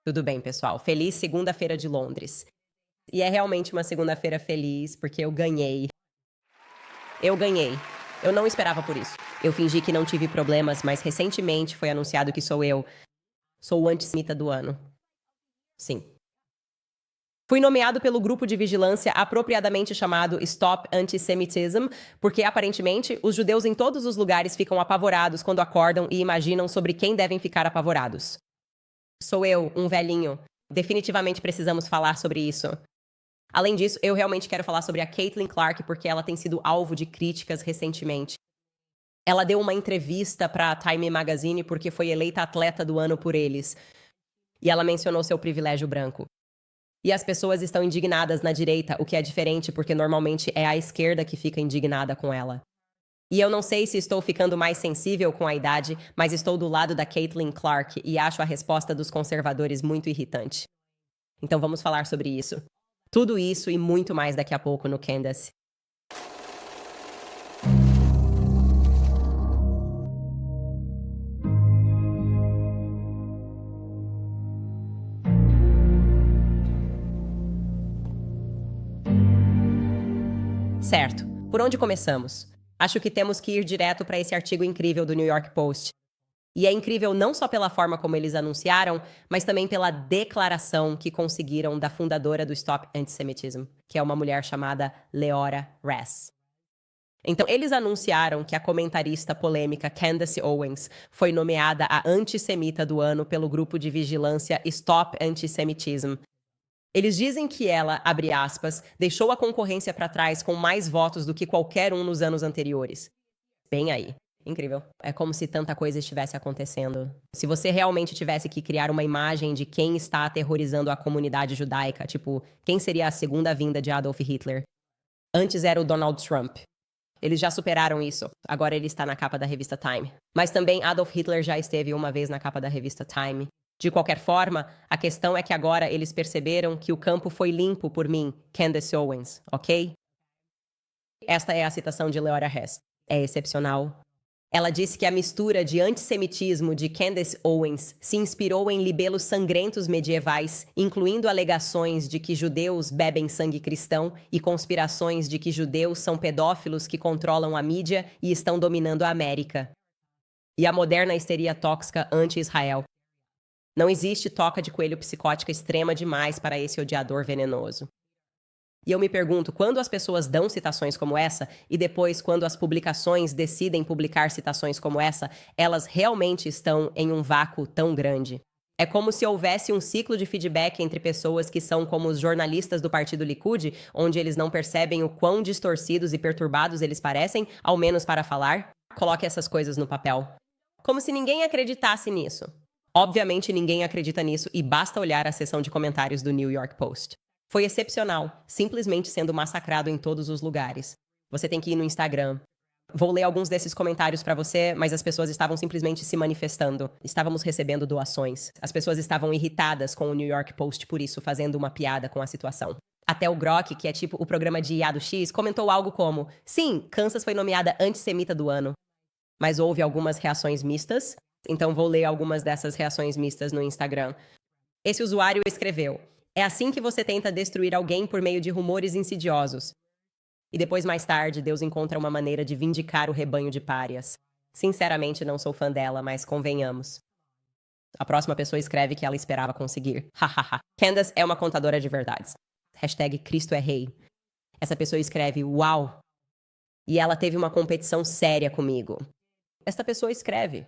Tudo bem, pessoal. Feliz segunda-feira de Londres. E é realmente uma segunda-feira feliz, porque eu ganhei. Eu ganhei. Eu não esperava por isso. Eu fingi que não tive problemas, mas recentemente foi anunciado que sou eu. Sou o antissemita do ano. Sim. Fui nomeado pelo grupo de vigilância apropriadamente chamado Stop Antisemitism, porque aparentemente os judeus em todos os lugares ficam apavorados quando acordam e imaginam sobre quem devem ficar apavorados. Sou eu, um velhinho. Definitivamente precisamos falar sobre isso. Além disso, eu realmente quero falar sobre a Caitlin Clark porque ela tem sido alvo de críticas recentemente. Ela deu uma entrevista para Time Magazine porque foi eleita atleta do ano por eles. E ela mencionou seu privilégio branco. E as pessoas estão indignadas na direita, o que é diferente porque normalmente é a esquerda que fica indignada com ela. E eu não sei se estou ficando mais sensível com a idade, mas estou do lado da Caitlin Clark e acho a resposta dos conservadores muito irritante. Então vamos falar sobre isso. Tudo isso e muito mais daqui a pouco no Candace. Certo. Por onde começamos? Acho que temos que ir direto para esse artigo incrível do New York Post. E é incrível não só pela forma como eles anunciaram, mas também pela declaração que conseguiram da fundadora do Stop Antisemitism, que é uma mulher chamada Leora Rass. Então, eles anunciaram que a comentarista polêmica Candace Owens foi nomeada a antissemita do ano pelo grupo de vigilância Stop Antisemitism. Eles dizem que ela, abre aspas, deixou a concorrência para trás com mais votos do que qualquer um nos anos anteriores. Bem aí. Incrível. É como se tanta coisa estivesse acontecendo. Se você realmente tivesse que criar uma imagem de quem está aterrorizando a comunidade judaica, tipo, quem seria a segunda vinda de Adolf Hitler? Antes era o Donald Trump. Eles já superaram isso. Agora ele está na capa da revista Time. Mas também Adolf Hitler já esteve uma vez na capa da revista Time. De qualquer forma, a questão é que agora eles perceberam que o campo foi limpo por mim, Candace Owens, ok? Esta é a citação de Leora Hess. É excepcional. Ela disse que a mistura de antissemitismo de Candace Owens se inspirou em libelos sangrentos medievais, incluindo alegações de que judeus bebem sangue cristão e conspirações de que judeus são pedófilos que controlam a mídia e estão dominando a América. E a moderna histeria tóxica anti-Israel. Não existe toca de coelho psicótica extrema demais para esse odiador venenoso. E eu me pergunto, quando as pessoas dão citações como essa, e depois quando as publicações decidem publicar citações como essa, elas realmente estão em um vácuo tão grande. É como se houvesse um ciclo de feedback entre pessoas que são como os jornalistas do Partido Likud, onde eles não percebem o quão distorcidos e perturbados eles parecem, ao menos para falar. Coloque essas coisas no papel. Como se ninguém acreditasse nisso. Obviamente ninguém acredita nisso e basta olhar a seção de comentários do New York Post. Foi excepcional, simplesmente sendo massacrado em todos os lugares. Você tem que ir no Instagram. Vou ler alguns desses comentários para você, mas as pessoas estavam simplesmente se manifestando. Estávamos recebendo doações. As pessoas estavam irritadas com o New York Post por isso, fazendo uma piada com a situação. Até o Grok, que é tipo o programa de IA do X, comentou algo como: sim, Kansas foi nomeada antissemita do ano. Mas houve algumas reações mistas. Então vou ler algumas dessas reações mistas no Instagram. Esse usuário escreveu: é assim que você tenta destruir alguém por meio de rumores insidiosos. E depois, mais tarde, Deus encontra uma maneira de vindicar o rebanho de párias. Sinceramente, não sou fã dela, mas convenhamos. A próxima pessoa escreve que ela esperava conseguir. Hahaha. Candace é uma contadora de verdades. Hashtag Cristo é Rei. Essa pessoa escreve: uau! E ela teve uma competição séria comigo. Esta pessoa escreve: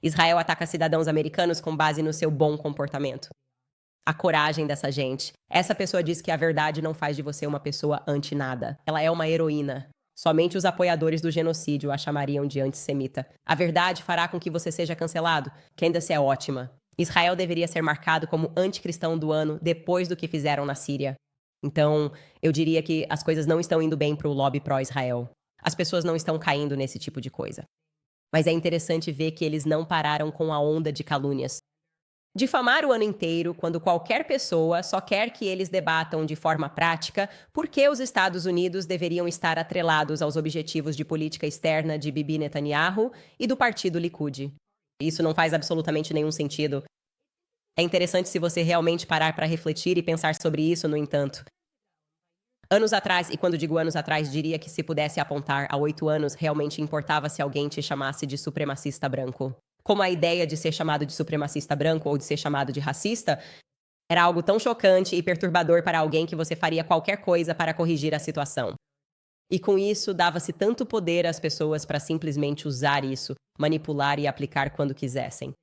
Israel ataca cidadãos americanos com base no seu bom comportamento. A coragem dessa gente. Essa pessoa diz que a verdade não faz de você uma pessoa anti-nada. Ela é uma heroína. Somente os apoiadores do genocídio a chamariam de antissemita. A verdade fará com que você seja cancelado. Candace é ótima. Israel deveria ser marcado como anticristão do ano depois do que fizeram na Síria. Então, eu diria que as coisas não estão indo bem para o lobby pró-Israel. As pessoas não estão caindo nesse tipo de coisa. Mas é interessante ver que eles não pararam com a onda de calúnias. Difamar o ano inteiro, quando qualquer pessoa só quer que eles debatam de forma prática por que os Estados Unidos deveriam estar atrelados aos objetivos de política externa de Bibi Netanyahu e do partido Likud. Isso não faz absolutamente nenhum sentido. É interessante se você realmente parar para refletir e pensar sobre isso, no entanto. Anos atrás, e quando digo anos atrás, diria que se pudesse apontar há 8 anos, realmente importava se alguém te chamasse de supremacista branco. Como a ideia de ser chamado de supremacista branco ou de ser chamado de racista era algo tão chocante e perturbador para alguém que você faria qualquer coisa para corrigir a situação. E com isso, dava-se tanto poder às pessoas para simplesmente usar isso, manipular e aplicar quando quisessem.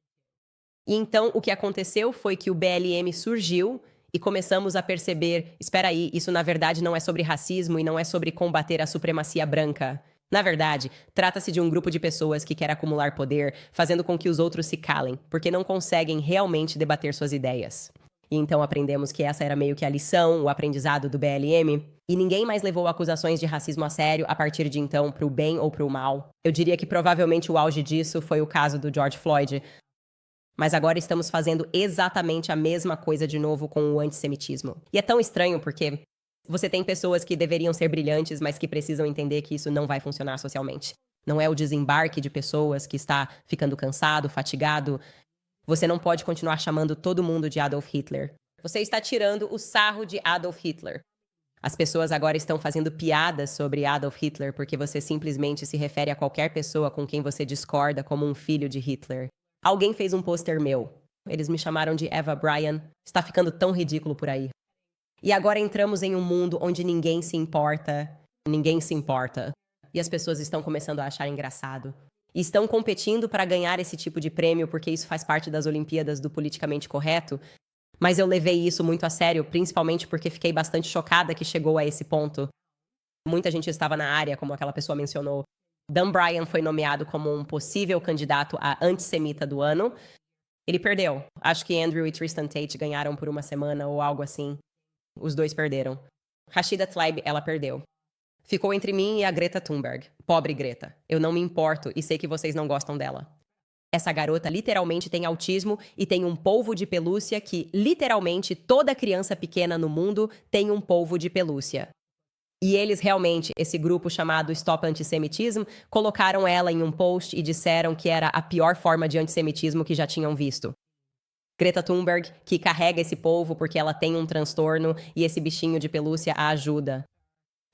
E então, o que aconteceu foi que o BLM surgiu e começamos a perceber: espera aí, isso na verdade não é sobre racismo e não é sobre combater a supremacia branca. Na verdade, trata-se de um grupo de pessoas que quer acumular poder, fazendo com que os outros se calem, porque não conseguem realmente debater suas ideias. E então aprendemos que essa era meio que a lição, o aprendizado do BLM. E ninguém mais levou acusações de racismo a sério a partir de então, pro bem ou pro mal. Eu diria que provavelmente o auge disso foi o caso do George Floyd. Mas agora estamos fazendo exatamente a mesma coisa de novo com o antissemitismo. E é tão estranho porque você tem pessoas que deveriam ser brilhantes, mas que precisam entender que isso não vai funcionar socialmente. Não é o desembarque de pessoas que está ficando cansado, fatigado. Você não pode continuar chamando todo mundo de Adolf Hitler. Você está tirando o sarro de Adolf Hitler. As pessoas agora estão fazendo piadas sobre Adolf Hitler porque você simplesmente se refere a qualquer pessoa com quem você discorda como um filho de Hitler. Alguém fez um pôster meu. Eles me chamaram de Eva Bryan. Está ficando tão ridículo por aí. E agora entramos em um mundo onde ninguém se importa. Ninguém se importa. E as pessoas estão começando a achar engraçado. E estão competindo para ganhar esse tipo de prêmio porque isso faz parte das Olimpíadas do politicamente correto. Mas eu levei isso muito a sério, principalmente porque fiquei bastante chocada que chegou a esse ponto. Muita gente estava na área, como aquela pessoa mencionou. Dan Bryan foi nomeado como um possível candidato a antissemita do ano. Ele perdeu. Acho que Andrew e Tristan Tate ganharam por uma semana ou algo assim. Os dois perderam. Rashida Tlaib, ela perdeu. Ficou entre mim e a Greta Thunberg. Pobre Greta. Eu não me importo e sei que vocês não gostam dela. Essa garota literalmente tem autismo e tem um polvo de pelúcia que, literalmente, toda criança pequena no mundo tem um polvo de pelúcia. E eles realmente, esse grupo chamado Stop Antisemitism, colocaram ela em um post e disseram que era a pior forma de antissemitismo que já tinham visto. Greta Thunberg, que carrega esse polvo porque ela tem um transtorno e esse bichinho de pelúcia a ajuda.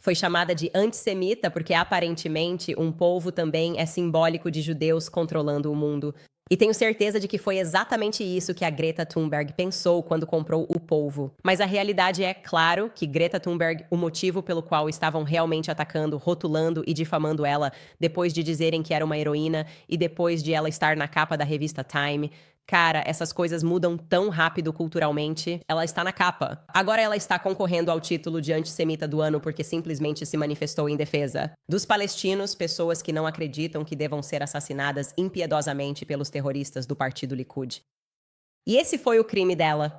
Foi chamada de antissemita porque, aparentemente, um polvo também é simbólico de judeus controlando o mundo. E tenho certeza de que foi exatamente isso que a Greta Thunberg pensou quando comprou o polvo. Mas a realidade é, claro, que Greta Thunberg, o motivo pelo qual estavam realmente atacando, rotulando e difamando ela, depois de dizerem que era uma heroína e depois de ela estar na capa da revista Time. Cara, essas coisas mudam tão rápido culturalmente. Ela está na capa. Agora ela está concorrendo ao título de antissemita do ano porque simplesmente se manifestou em defesa dos palestinos, pessoas que não acreditam que devam ser assassinadas impiedosamente pelos terroristas do partido Likud. E esse foi o crime dela.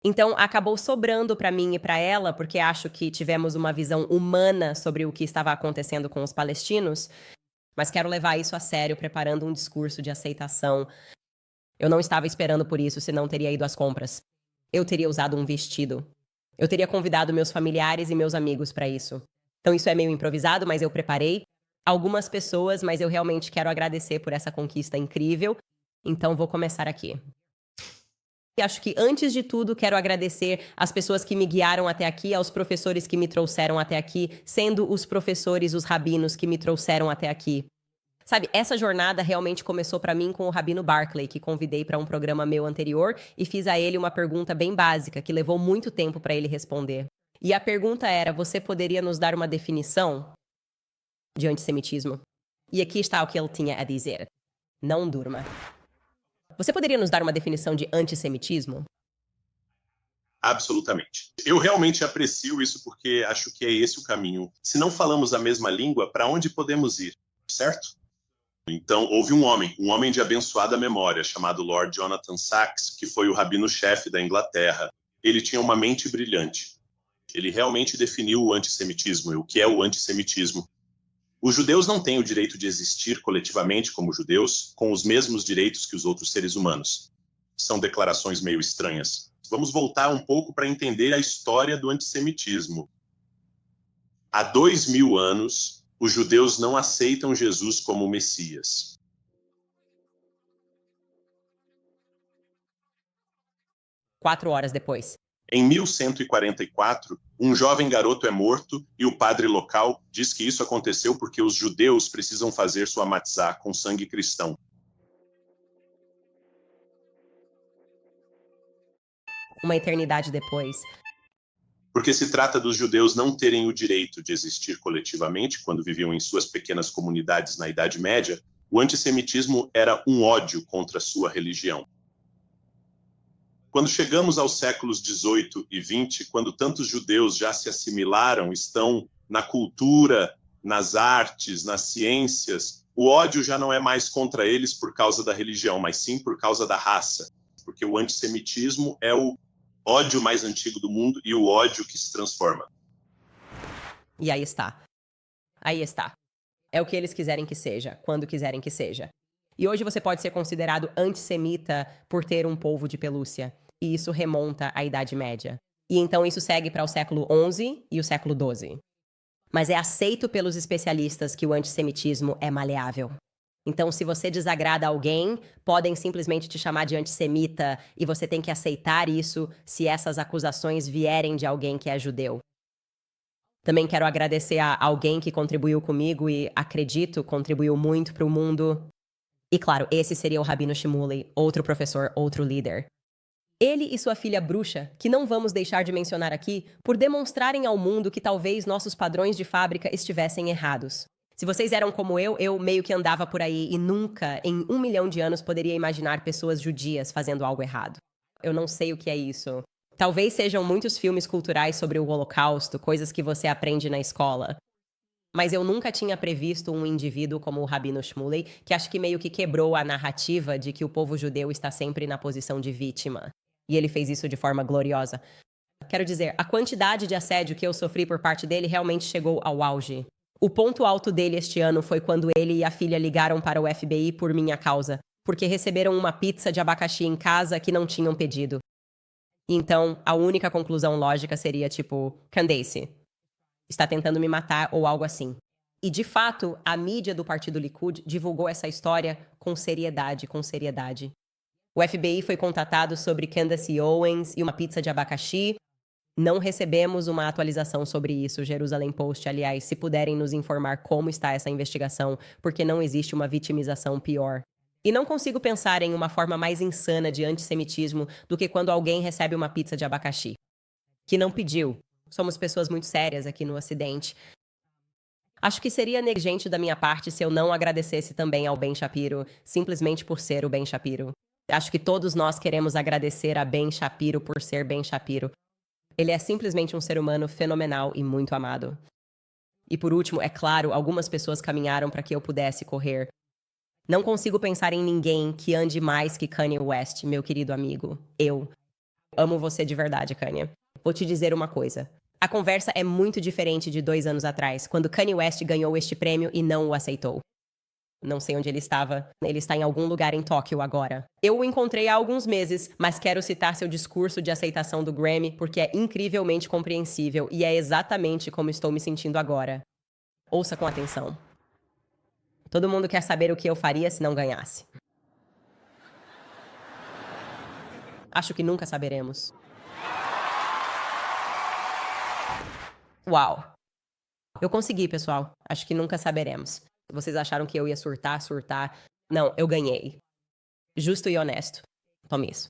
Então, acabou sobrando para mim e para ela, porque acho que tivemos uma visão humana sobre o que estava acontecendo com os palestinos, mas quero levar isso a sério, preparando um discurso de aceitação. Eu não estava esperando por isso, senão teria ido às compras. Eu teria usado um vestido. Eu teria convidado meus familiares e meus amigos para isso. Então isso é meio improvisado, mas eu preparei algumas pessoas, mas eu realmente quero agradecer por essa conquista incrível. Então vou começar aqui. E acho que antes de tudo quero agradecer às pessoas que me guiaram até aqui, aos professores que me trouxeram até aqui, sendo os professores, os rabinos que me trouxeram até aqui. Sabe, essa jornada realmente começou pra mim com o Rabino Barclay, que convidei pra um programa meu anterior e fiz a ele uma pergunta bem básica, que levou muito tempo pra ele responder. E a pergunta era: você poderia nos dar uma definição de antissemitismo? E aqui está o que ele tinha a dizer. Não durma. Você poderia nos dar uma definição de antissemitismo? Absolutamente. Eu realmente aprecio isso porque acho que é esse o caminho. Se não falamos a mesma língua, para onde podemos ir, certo? Então, houve um homem de abençoada memória, chamado Lord Jonathan Sacks, que foi o rabino-chefe da Inglaterra. Ele tinha uma mente brilhante. Ele realmente definiu o antissemitismo e o que é o antissemitismo. Os judeus não têm o direito de existir coletivamente como judeus, com os mesmos direitos que os outros seres humanos. São declarações meio estranhas. Vamos voltar um pouco para entender a história do antissemitismo. Há 2000 anos, os judeus não aceitam Jesus como o Messias. 4 horas depois. Em 1144, um jovem garoto é morto e o padre local diz que isso aconteceu porque os judeus precisam fazer sua matzá com sangue cristão. Uma eternidade depois. Porque se trata dos judeus não terem o direito de existir coletivamente quando viviam em suas pequenas comunidades na Idade Média, o antissemitismo era um ódio contra sua religião. Quando chegamos aos séculos 18 e 20, quando tantos judeus já se assimilaram, estão na cultura, nas artes, nas ciências, o ódio já não é mais contra eles por causa da religião, mas sim por causa da raça. Porque o antissemitismo é o ódio mais antigo do mundo e o ódio que se transforma. E aí está. Aí está. É o que eles quiserem que seja, quando quiserem que seja. E hoje você pode ser considerado antissemita por ter um polvo de pelúcia. E isso remonta à Idade Média. E então isso segue para o século XI e o século XII. Mas é aceito pelos especialistas que o antissemitismo é maleável. Então, se você desagrada alguém, podem simplesmente te chamar de antissemita e você tem que aceitar isso se essas acusações vierem de alguém que é judeu. Também quero agradecer a alguém que contribuiu comigo e, acredito, contribuiu muito para o mundo. E claro, esse seria o Rabino Shmuley, outro professor, outro líder. Ele e sua filha bruxa, que não vamos deixar de mencionar aqui, por demonstrarem ao mundo que talvez nossos padrões de fábrica estivessem errados. Se vocês eram como eu meio que andava por aí e nunca, em 1 milhão de anos, poderia imaginar pessoas judias fazendo algo errado. Eu não sei o que é isso. Talvez sejam muitos filmes culturais sobre o Holocausto, coisas que você aprende na escola. Mas eu nunca tinha previsto um indivíduo como o Rabino Shmuley, que acho que meio que quebrou a narrativa de que o povo judeu está sempre na posição de vítima. E ele fez isso de forma gloriosa. Quero dizer, a quantidade de assédio que eu sofri por parte dele realmente chegou ao auge. O ponto alto dele este ano foi quando ele e a filha ligaram para o FBI por minha causa, porque receberam uma pizza de abacaxi em casa que não tinham pedido. Então, a única conclusão lógica seria tipo, Candace está tentando me matar ou algo assim. E, de fato, a mídia do Partido Likud divulgou essa história com seriedade, com seriedade. O FBI foi contatado sobre Candace Owens e uma pizza de abacaxi. Não recebemos uma atualização sobre isso, Jerusalem Post, aliás, se puderem nos informar como está essa investigação, porque não existe uma vitimização pior. E não consigo pensar em uma forma mais insana de antissemitismo do que quando alguém recebe uma pizza de abacaxi. Que não pediu. Somos pessoas muito sérias aqui no Ocidente. Acho que seria negligente da minha parte se eu não agradecesse também ao Ben Shapiro, simplesmente por ser o Ben Shapiro. Acho que todos nós queremos agradecer a Ben Shapiro por ser Ben Shapiro. Ele é simplesmente um ser humano fenomenal e muito amado. E por último, é claro, algumas pessoas caminharam para que eu pudesse correr. Não consigo pensar em ninguém que ande mais que Kanye West, meu querido amigo. Eu amo você de verdade, Kanye. Vou te dizer uma coisa. A conversa é muito diferente de 2 anos atrás, quando Kanye West ganhou este prêmio e não o aceitou. Não sei onde ele estava. Ele está em algum lugar em Tóquio agora. Eu o encontrei há alguns meses, mas quero citar seu discurso de aceitação do Grammy porque é incrivelmente compreensível e é exatamente como estou me sentindo agora. Ouça com atenção. Todo mundo quer saber o que eu faria se não ganhasse. Acho que nunca saberemos. Uau! Eu consegui, pessoal. Acho que nunca saberemos. Vocês acharam que eu ia surtar? Não, eu ganhei. Justo e honesto. Tome isso.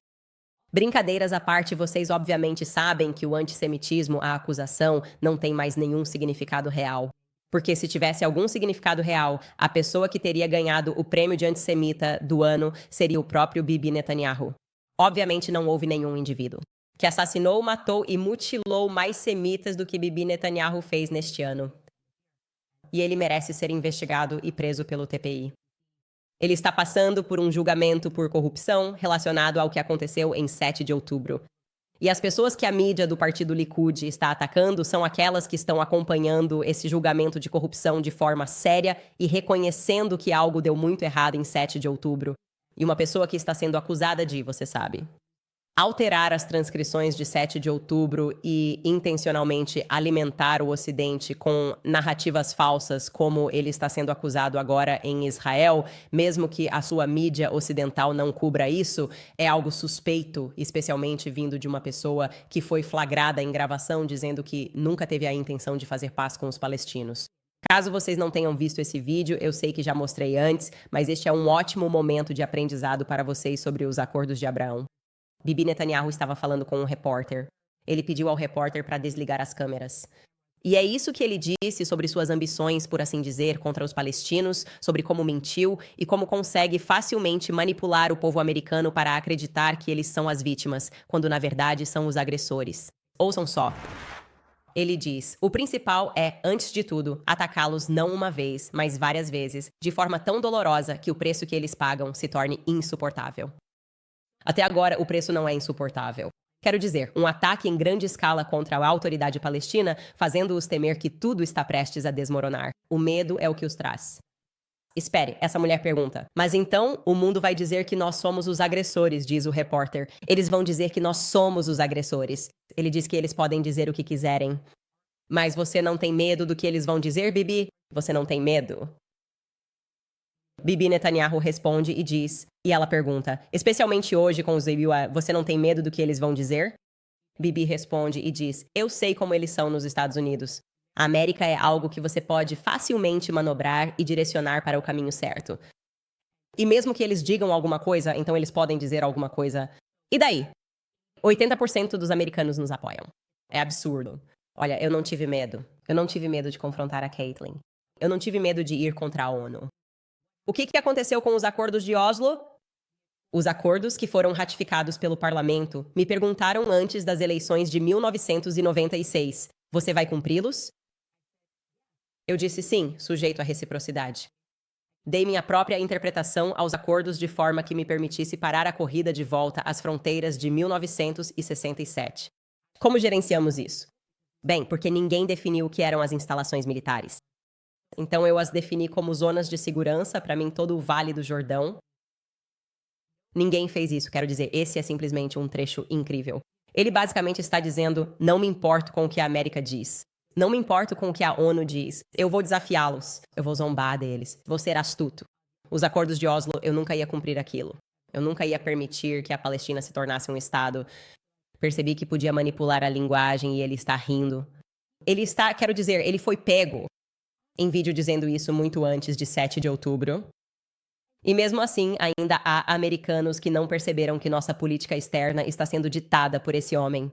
Brincadeiras à parte, vocês obviamente sabem que o antissemitismo, a acusação, não tem mais nenhum significado real. Porque se tivesse algum significado real, a pessoa que teria ganhado o prêmio de antissemita do ano seria o próprio Bibi Netanyahu. Obviamente não houve nenhum indivíduo que assassinou, matou e mutilou mais semitas do que Bibi Netanyahu fez neste ano. E ele merece ser investigado e preso pelo TPI. Ele está passando por um julgamento por corrupção relacionado ao que aconteceu em 7 de outubro. E as pessoas que a mídia do Partido Likud está atacando são aquelas que estão acompanhando esse julgamento de corrupção de forma séria e reconhecendo que algo deu muito errado em 7 de outubro. E uma pessoa que está sendo acusada de, você sabe, alterar as transcrições de 7 de outubro e intencionalmente alimentar o Ocidente com narrativas falsas, como ele está sendo acusado agora em Israel, mesmo que a sua mídia ocidental não cubra isso, é algo suspeito, especialmente vindo de uma pessoa que foi flagrada em gravação dizendo que nunca teve a intenção de fazer paz com os palestinos. Caso vocês não tenham visto esse vídeo, eu sei que já mostrei antes, mas este é um ótimo momento de aprendizado para vocês sobre os acordos de Abraão. Bibi Netanyahu estava falando com um repórter. Ele pediu ao repórter para desligar as câmeras. E é isso que ele disse sobre suas ambições, por assim dizer, contra os palestinos, sobre como mentiu e como consegue facilmente manipular o povo americano para acreditar que eles são as vítimas, quando na verdade são os agressores. Ouçam só. Ele diz: o principal é, antes de tudo, atacá-los não uma vez, mas várias vezes, de forma tão dolorosa que o preço que eles pagam se torne insuportável. Até agora, o preço não é insuportável. Quero dizer, um ataque em grande escala contra a autoridade palestina, fazendo-os temer que tudo está prestes a desmoronar. O medo é o que os traz. Espere, essa mulher pergunta. Mas então, o mundo vai dizer que nós somos os agressores, diz o repórter. Eles vão dizer que nós somos os agressores. Ele diz que eles podem dizer o que quiserem. Mas você não tem medo do que eles vão dizer, Bibi? Você não tem medo? Bibi Netanyahu responde e diz, e ela pergunta, especialmente hoje com os IUA, você não tem medo do que eles vão dizer? Bibi responde e diz, eu sei como eles são nos Estados Unidos. A América é algo que você pode facilmente manobrar e direcionar para o caminho certo. E mesmo que eles digam alguma coisa, então eles podem dizer alguma coisa. E daí? 80% dos americanos nos apoiam. É absurdo. Olha, eu não tive medo. Eu não tive medo de confrontar a Caitlyn. Eu não tive medo de ir contra a ONU. O que aconteceu com os acordos de Oslo? Os acordos que foram ratificados pelo parlamento me perguntaram antes das eleições de 1996. Você vai cumpri-los? Eu disse sim, sujeito à reciprocidade. Dei minha própria interpretação aos acordos de forma que me permitisse parar a corrida de volta às fronteiras de 1967. Como gerenciamos isso? Bem, porque ninguém definiu o que eram as instalações militares. Então eu as defini como zonas de segurança, para mim todo o Vale do Jordão. Ninguém fez isso, quero dizer, esse é simplesmente um trecho incrível. Ele basicamente está dizendo, não me importo com o que a América diz. Não me importo com o que a ONU diz. Eu vou desafiá-los. Eu vou zombar deles. Vou ser astuto. Os acordos de Oslo, eu nunca ia cumprir aquilo. Eu nunca ia permitir que a Palestina se tornasse um Estado. Percebi que podia manipular a linguagem e ele está rindo. Quero dizer, ele foi pego em vídeo dizendo isso muito antes de 7 de outubro. E mesmo assim, ainda há americanos que não perceberam que nossa política externa está sendo ditada por esse homem.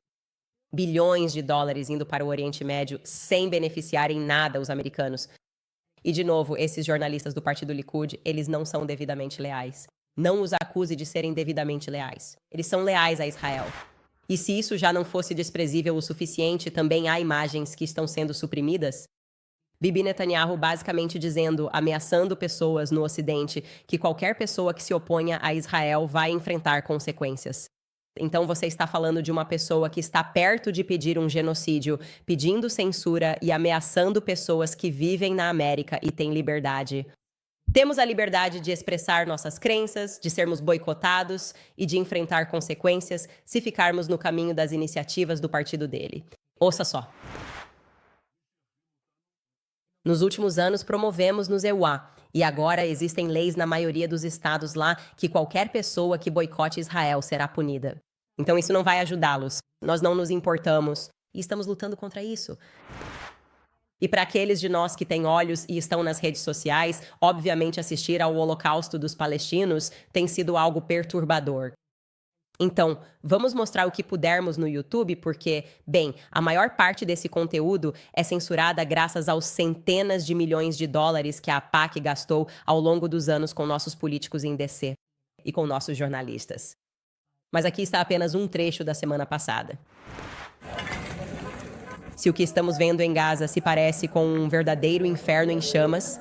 Bilhões de dólares indo para o Oriente Médio sem beneficiar em nada os americanos. E, de novo, esses jornalistas do Partido Likud, eles não são devidamente leais. Não os acuse de serem devidamente leais. Eles são leais a Israel. E se isso já não fosse desprezível o suficiente, também há imagens que estão sendo suprimidas. Bibi Netanyahu basicamente dizendo, ameaçando pessoas no Ocidente, que qualquer pessoa que se oponha a Israel vai enfrentar consequências. Então você está falando de uma pessoa que está perto de pedir um genocídio, pedindo censura e ameaçando pessoas que vivem na América e têm liberdade. Temos a liberdade de expressar nossas crenças, de sermos boicotados e de enfrentar consequências se ficarmos no caminho das iniciativas do partido dele. Ouça só. Nos últimos anos, promovemos nos EUA, e agora existem leis na maioria dos estados lá que qualquer pessoa que boicote Israel será punida. Então isso não vai ajudá-los. Nós não nos importamos e estamos lutando contra isso. E para aqueles de nós que têm olhos e estão nas redes sociais, obviamente assistir ao Holocausto dos palestinos tem sido algo perturbador. Então, vamos mostrar o que pudermos no YouTube, porque, bem, a maior parte desse conteúdo é censurada graças aos centenas de milhões de dólares que a AIPAC gastou ao longo dos anos com nossos políticos em DC e com nossos jornalistas. Mas aqui está apenas um trecho da semana passada. Se o que estamos vendo em Gaza se parece com um verdadeiro inferno em chamas,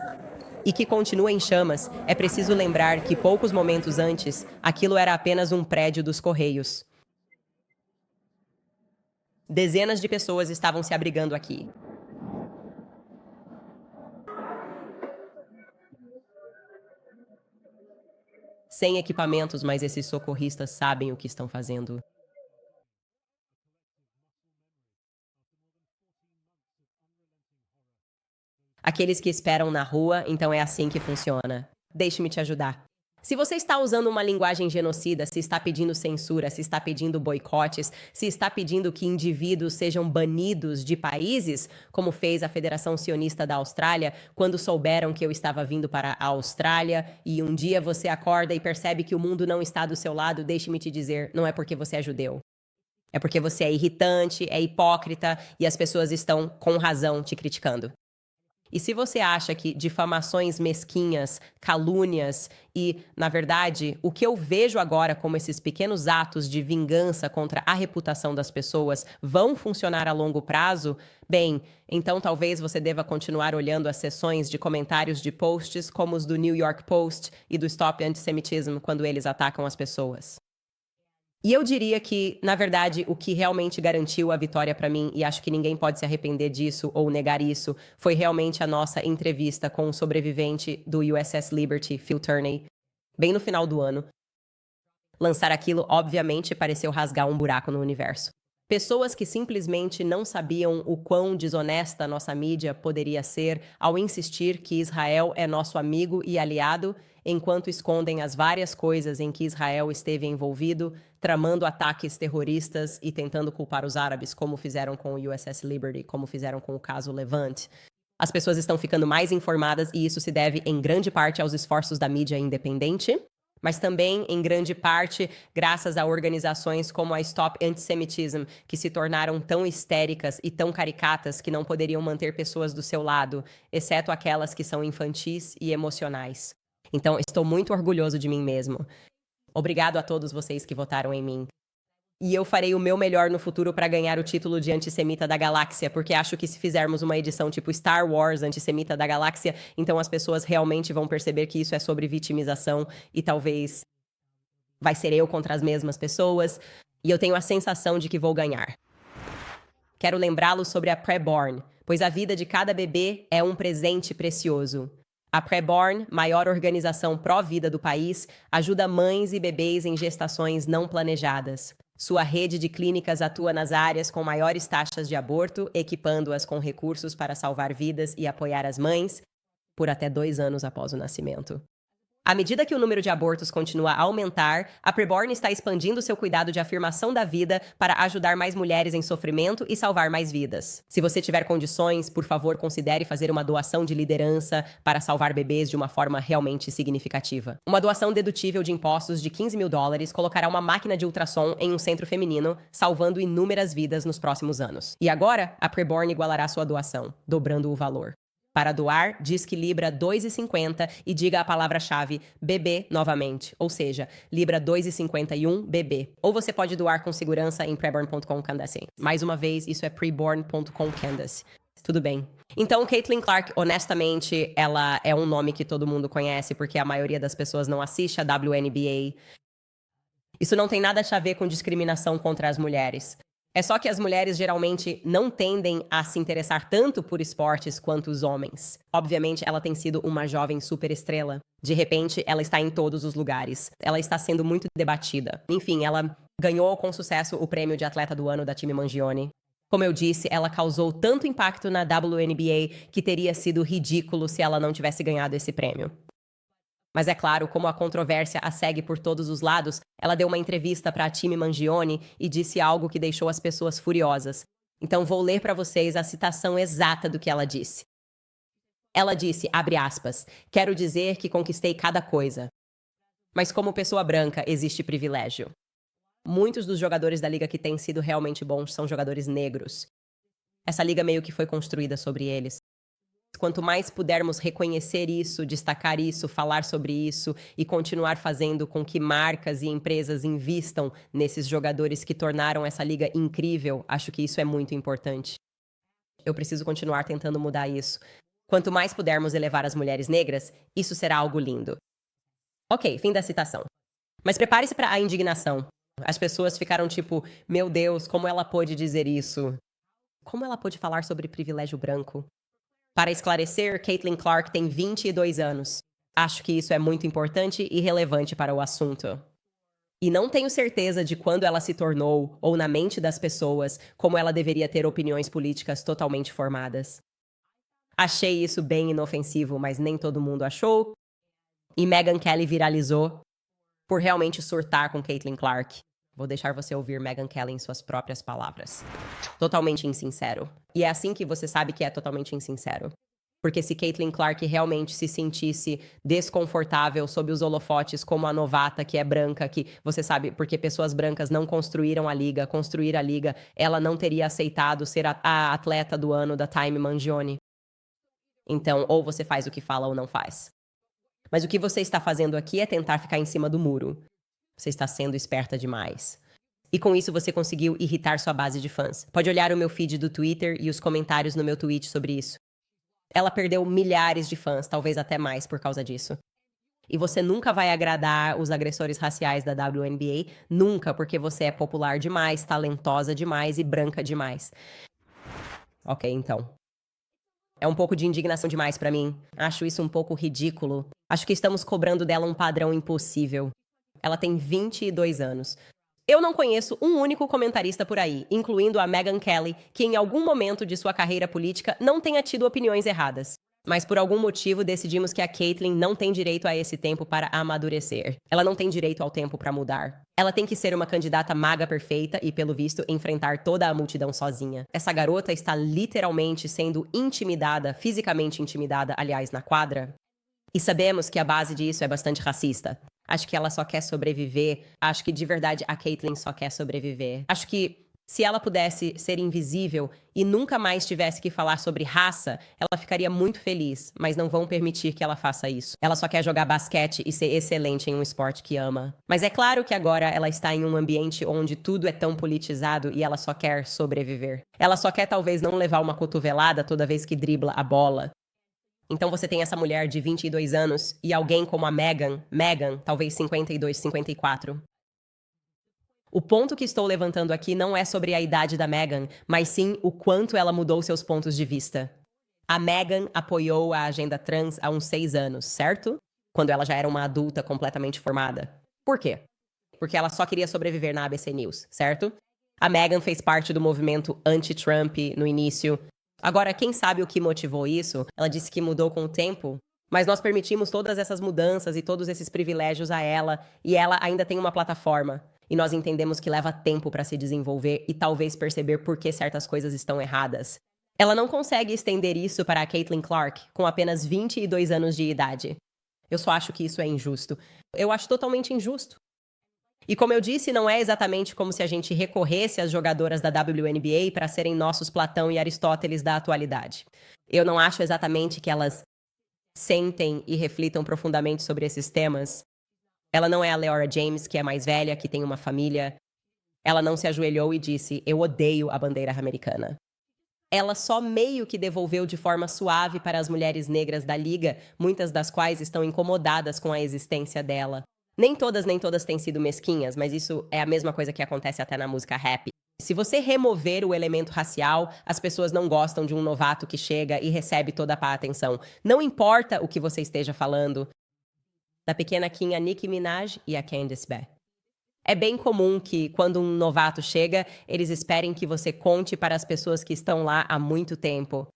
e que continua em chamas, é preciso lembrar que poucos momentos antes, aquilo era apenas um prédio dos Correios. Dezenas de pessoas estavam se abrigando aqui. Sem equipamentos, mas esses socorristas sabem o que estão fazendo. Aqueles que esperam na rua, então é assim que funciona. Deixe-me te ajudar. Se você está usando uma linguagem genocida, se está pedindo censura, se está pedindo boicotes, se está pedindo que indivíduos sejam banidos de países, como fez a Federação Sionista da Austrália, quando souberam que eu estava vindo para a Austrália, e um dia você acorda e percebe que o mundo não está do seu lado, deixe-me te dizer, não é porque você é judeu. É porque você é irritante, é hipócrita e as pessoas estão, com razão, te criticando. E se você acha que difamações mesquinhas, calúnias e, na verdade, o que eu vejo agora como esses pequenos atos de vingança contra a reputação das pessoas vão funcionar a longo prazo, bem, então talvez você deva continuar olhando as seções de comentários de posts como os do New York Post e do Stop Antisemitism quando eles atacam as pessoas. E eu diria que, na verdade, o que realmente garantiu a vitória para mim, e acho que ninguém pode se arrepender disso ou negar isso, foi realmente a nossa entrevista com o sobrevivente do USS Liberty, Phil Turney, bem no final do ano. Lançar aquilo, obviamente, pareceu rasgar um buraco no universo. Pessoas que simplesmente não sabiam o quão desonesta nossa mídia poderia ser ao insistir que Israel é nosso amigo e aliado, enquanto escondem as várias coisas em que Israel esteve envolvido, tramando ataques terroristas e tentando culpar os árabes, como fizeram com o USS Liberty, como fizeram com o caso Levante. As pessoas estão ficando mais informadas e isso se deve, em grande parte, aos esforços da mídia independente, mas também, em grande parte, graças a organizações como a Stop Antisemitism, que se tornaram tão histéricas e tão caricatas que não poderiam manter pessoas do seu lado, exceto aquelas que são infantis e emocionais. Então, estou muito orgulhoso de mim mesmo. Obrigado a todos vocês que votaram em mim. E eu farei o meu melhor no futuro para ganhar o título de antissemita da galáxia, porque acho que se fizermos uma edição tipo Star Wars antissemita da galáxia, então as pessoas realmente vão perceber que isso é sobre vitimização e talvez vai ser eu contra as mesmas pessoas, e eu tenho a sensação de que vou ganhar. Quero lembrá-los sobre a Preborn, pois a vida de cada bebê é um presente precioso. A Preborn, maior organização pró-vida do país, ajuda mães e bebês em gestações não planejadas. Sua rede de clínicas atua nas áreas com maiores taxas de aborto, equipando-as com recursos para salvar vidas e apoiar as mães por até 2 anos após o nascimento. À medida que o número de abortos continua a aumentar, a Preborn está expandindo seu cuidado de afirmação da vida para ajudar mais mulheres em sofrimento e salvar mais vidas. Se você tiver condições, por favor, considere fazer uma doação de liderança para salvar bebês de uma forma realmente significativa. Uma doação dedutível de impostos de $15.000 colocará uma máquina de ultrassom em um centro feminino, salvando inúmeras vidas nos próximos anos. E agora, a Preborn igualará sua doação, dobrando o valor. Para doar, diz que Libra 2,50 e diga a palavra-chave bebê novamente, ou seja, Libra 2,51 bebê. Ou você pode doar com segurança em preborn.com Candace. Mais uma vez, isso é preborn.com Candace. Tudo bem. Então, Caitlin Clark, honestamente, ela é um nome que todo mundo conhece porque a maioria das pessoas não assiste a WNBA. Isso não tem nada a ver com discriminação contra as mulheres. É só que as mulheres geralmente não tendem a se interessar tanto por esportes quanto os homens. Obviamente, ela tem sido uma jovem superestrela. De repente, ela está em todos os lugares. Ela está sendo muito debatida. Enfim, ela ganhou com sucesso o prêmio de atleta do ano da time Mangione. Como eu disse, ela causou tanto impacto na WNBA que teria sido ridículo se ela não tivesse ganhado esse prêmio. Mas é claro, como a controvérsia a segue por todos os lados, ela deu uma entrevista para a time Mangione e disse algo que deixou as pessoas furiosas. Então vou ler para vocês a citação exata do que ela disse. Ela disse, abre aspas, quero dizer que conquistei cada coisa. Mas como pessoa branca, existe privilégio. Muitos dos jogadores da liga que têm sido realmente bons são jogadores negros. Essa liga meio que foi construída sobre eles. Quanto mais pudermos reconhecer isso, destacar isso, falar sobre isso e continuar fazendo com que marcas e empresas invistam nesses jogadores que tornaram essa liga incrível, acho que isso é muito importante. Eu preciso continuar tentando mudar isso. Quanto mais pudermos elevar as mulheres negras, isso será algo lindo. Ok, fim da citação. Mas prepare-se para a indignação. As pessoas ficaram tipo, meu Deus, como ela pôde dizer isso? Como ela pôde falar sobre privilégio branco? Para esclarecer, Caitlin Clark tem 22 anos. Acho que isso é muito importante e relevante para o assunto. E não tenho certeza de quando ela se tornou, ou na mente das pessoas, como ela deveria ter opiniões políticas totalmente formadas. Achei isso bem inofensivo, mas nem todo mundo achou. E Megyn Kelly viralizou por realmente surtar com Caitlin Clark. Vou deixar você ouvir Megyn Kelly em suas próprias palavras. Totalmente insincero. E é assim que você sabe que é totalmente insincero. Porque se Caitlin Clark realmente se sentisse desconfortável sob os holofotes como a novata que é branca, que você sabe, porque pessoas brancas não construíram a liga, construir a liga, ela não teria aceitado ser a atleta do ano da Time Mangione. Então, ou você faz o que fala ou não faz. Mas o que você está fazendo aqui é tentar ficar em cima do muro. Você está sendo esperta demais. E com isso você conseguiu irritar sua base de fãs. Pode olhar o meu feed do Twitter e os comentários no meu tweet sobre isso. Ela perdeu milhares de fãs, talvez até mais por causa disso. E você nunca vai agradar os agressores raciais da WNBA, nunca, porque você é popular demais, talentosa demais e branca demais. Ok, então. É um pouco de indignação demais pra mim. Acho isso um pouco ridículo. Acho que estamos cobrando dela um padrão impossível. Ela tem 22 anos. Eu não conheço um único comentarista por aí, incluindo a Megyn Kelly, que em algum momento de sua carreira política não tenha tido opiniões erradas. Mas por algum motivo decidimos que a Caitlyn não tem direito a esse tempo para amadurecer. Ela não tem direito ao tempo para mudar. Ela tem que ser uma candidata maga perfeita e, pelo visto, enfrentar toda a multidão sozinha. Essa garota está literalmente sendo intimidada, fisicamente intimidada, aliás, na quadra. E sabemos que a base disso é bastante racista. Acho que ela só quer sobreviver. Acho que, de verdade, a Caitlyn só quer sobreviver. Acho que, se ela pudesse ser invisível e nunca mais tivesse que falar sobre raça, ela ficaria muito feliz, mas não vão permitir que ela faça isso. Ela só quer jogar basquete e ser excelente em um esporte que ama. Mas é claro que agora ela está em um ambiente onde tudo é tão politizado e ela só quer sobreviver. Ela só quer talvez não levar uma cotovelada toda vez que dribla a bola. Então você tem essa mulher de 22 anos e alguém como a Megyn, talvez 52, 54. O ponto que estou levantando aqui não é sobre a idade da Megyn, mas sim o quanto ela mudou seus pontos de vista. A Megyn apoiou a agenda trans há uns 6 anos, certo? Quando ela já era uma adulta completamente formada. Por quê? Porque ela só queria sobreviver na ABC News, certo? A Megyn fez parte do movimento anti-Trump no início. Agora, quem sabe o que motivou isso? Ela disse que mudou com o tempo, mas nós permitimos todas essas mudanças e todos esses privilégios a ela, e ela ainda tem uma plataforma. E nós entendemos que leva tempo para se desenvolver e talvez perceber por que certas coisas estão erradas. Ela não consegue estender isso para a Caitlin Clark, com apenas 22 anos de idade. Eu só acho que isso é injusto. Eu acho totalmente injusto. E como eu disse, não é exatamente como se a gente recorresse às jogadoras da WNBA para serem nossos Platão e Aristóteles da atualidade. Eu não acho exatamente que elas sentem e reflitam profundamente sobre esses temas. Ela não é a Leora James, que é mais velha, que tem uma família. Ela não se ajoelhou e disse, eu odeio a bandeira americana. Ela só meio que devolveu de forma suave para as mulheres negras da liga, muitas das quais estão incomodadas com a existência dela. Nem todas têm sido mesquinhas, mas isso é a mesma coisa que acontece até na música rap. Se você remover o elemento racial, as pessoas não gostam de um novato que chega e recebe toda a atenção. Não importa o que você esteja falando. Da pequena Kim, a Nicki Minaj e a Candice Beth. É bem comum que, quando um novato chega, eles esperem que você conte para as pessoas que estão lá há muito tempo.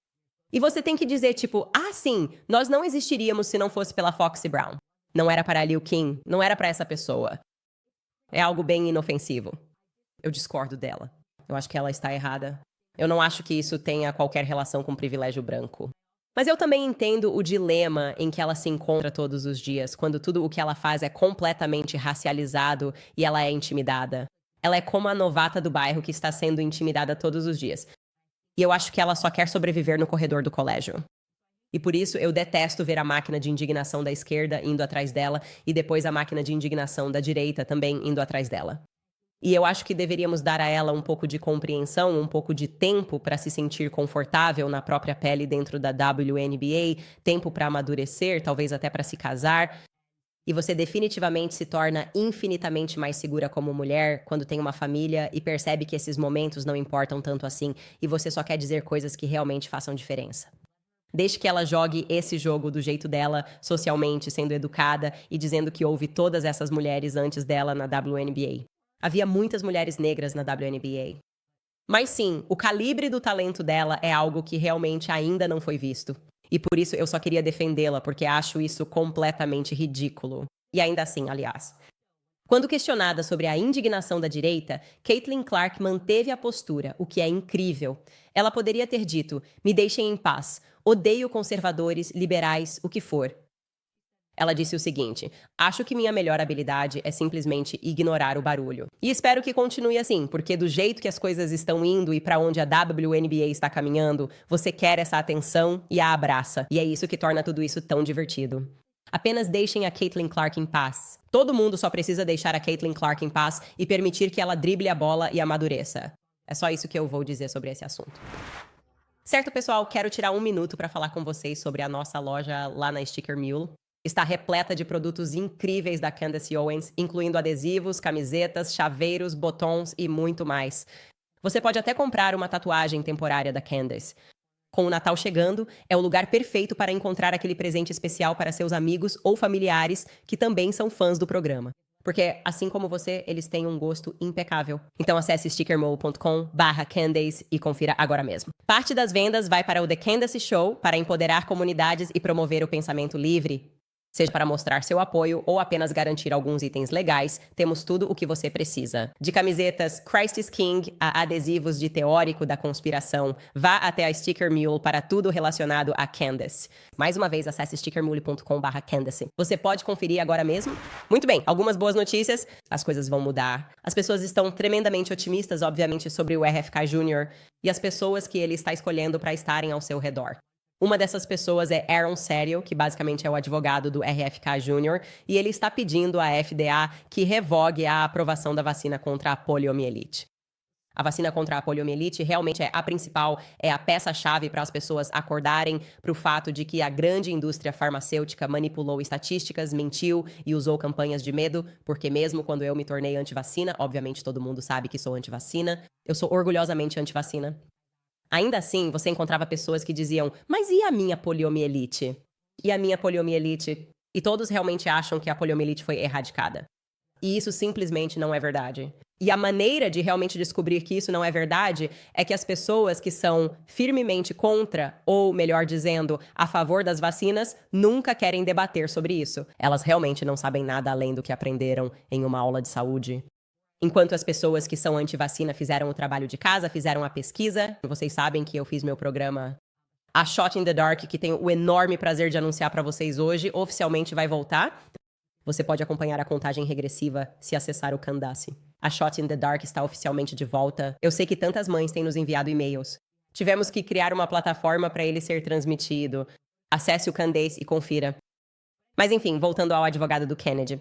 E você tem que dizer, tipo, sim, nós não existiríamos se não fosse pela Foxy Brown. Não era para a Lil Kim, não era para essa pessoa. É algo bem inofensivo. Eu discordo dela. Eu acho que ela está errada. Eu não acho que isso tenha qualquer relação com privilégio branco. Mas eu também entendo o dilema em que ela se encontra todos os dias, quando tudo o que ela faz é completamente racializado e ela é intimidada. Ela é como a novata do bairro que está sendo intimidada todos os dias. E eu acho que ela só quer sobreviver no corredor do colégio. E por isso eu detesto ver a máquina de indignação da esquerda indo atrás dela e depois a máquina de indignação da direita também indo atrás dela. E eu acho que deveríamos dar a ela um pouco de compreensão, um pouco de tempo para se sentir confortável na própria pele dentro da WNBA, tempo para amadurecer, talvez até para se casar. E você definitivamente se torna infinitamente mais segura como mulher quando tem uma família e percebe que esses momentos não importam tanto assim e você só quer dizer coisas que realmente façam diferença. Deixe que ela jogue esse jogo do jeito dela, socialmente, sendo educada e dizendo que houve todas essas mulheres antes dela na WNBA. Havia muitas mulheres negras na WNBA. Mas sim, o calibre do talento dela é algo que realmente ainda não foi visto. E por isso eu só queria defendê-la, porque acho isso completamente ridículo. E ainda assim, aliás. Quando questionada sobre a indignação da direita, Caitlin Clark manteve a postura, o que é incrível. Ela poderia ter dito: me deixem em paz, odeio conservadores, liberais, o que for. Ela disse o seguinte: acho que minha melhor habilidade é simplesmente ignorar o barulho. E espero que continue assim, porque do jeito que as coisas estão indo e para onde a WNBA está caminhando, você quer essa atenção e a abraça. E é isso que torna tudo isso tão divertido. Apenas deixem a Caitlin Clark em paz. Todo mundo só precisa deixar a Caitlin Clark em paz e permitir que ela drible a bola e amadureça. É só isso que eu vou dizer sobre esse assunto. Certo, pessoal, quero tirar um minuto para falar com vocês sobre a nossa loja lá na Sticker Mule. Está repleta de produtos incríveis da Candace Owens, incluindo adesivos, camisetas, chaveiros, botões e muito mais. Você pode até comprar uma tatuagem temporária da Candace. Com o Natal chegando, é o lugar perfeito para encontrar aquele presente especial para seus amigos ou familiares que também são fãs do programa. Porque, assim como você, eles têm um gosto impecável. Então acesse stickermole.com/Candace e confira agora mesmo. Parte das vendas vai para o The Candace Show, para empoderar comunidades e promover o pensamento livre. Seja para mostrar seu apoio ou apenas garantir alguns itens legais, temos tudo o que você precisa. De camisetas Christ is King a adesivos de teórico da conspiração, vá até a Sticker Mule para tudo relacionado a Candace. Mais uma vez, acesse stickermule.com/Candace. Você pode conferir agora mesmo? Muito bem, algumas boas notícias. As coisas vão mudar. As pessoas estão tremendamente otimistas, obviamente, sobre o RFK Jr. e as pessoas que ele está escolhendo para estarem ao seu redor. Uma dessas pessoas é Aaron Serio, que basicamente é o advogado do RFK Jr., e ele está pedindo à FDA que revogue a aprovação da vacina contra a poliomielite. A vacina contra a poliomielite realmente é a principal, é a peça-chave para as pessoas acordarem para o fato de que a grande indústria farmacêutica manipulou estatísticas, mentiu e usou campanhas de medo, porque mesmo quando eu me tornei antivacina, obviamente todo mundo sabe que sou antivacina, eu sou orgulhosamente antivacina. Ainda assim, você encontrava pessoas que diziam: mas e a minha poliomielite? E a minha poliomielite? E todos realmente acham que a poliomielite foi erradicada. E isso simplesmente não é verdade. E a maneira de realmente descobrir que isso não é verdade é que as pessoas que são firmemente contra, ou melhor dizendo, a favor das vacinas, nunca querem debater sobre isso. Elas realmente não sabem nada além do que aprenderam em uma aula de saúde. Enquanto as pessoas que são anti-vacina fizeram o trabalho de casa, fizeram a pesquisa, vocês sabem que eu fiz meu programa A Shot in the Dark, que tenho o enorme prazer de anunciar para vocês hoje, oficialmente vai voltar. Você pode acompanhar a contagem regressiva se acessar o Candace. A Shot in the Dark está oficialmente de volta. Eu sei que tantas mães têm nos enviado e-mails. Tivemos que criar uma plataforma para ele ser transmitido. Acesse o Candace e confira. Mas enfim, voltando ao advogado do Kennedy.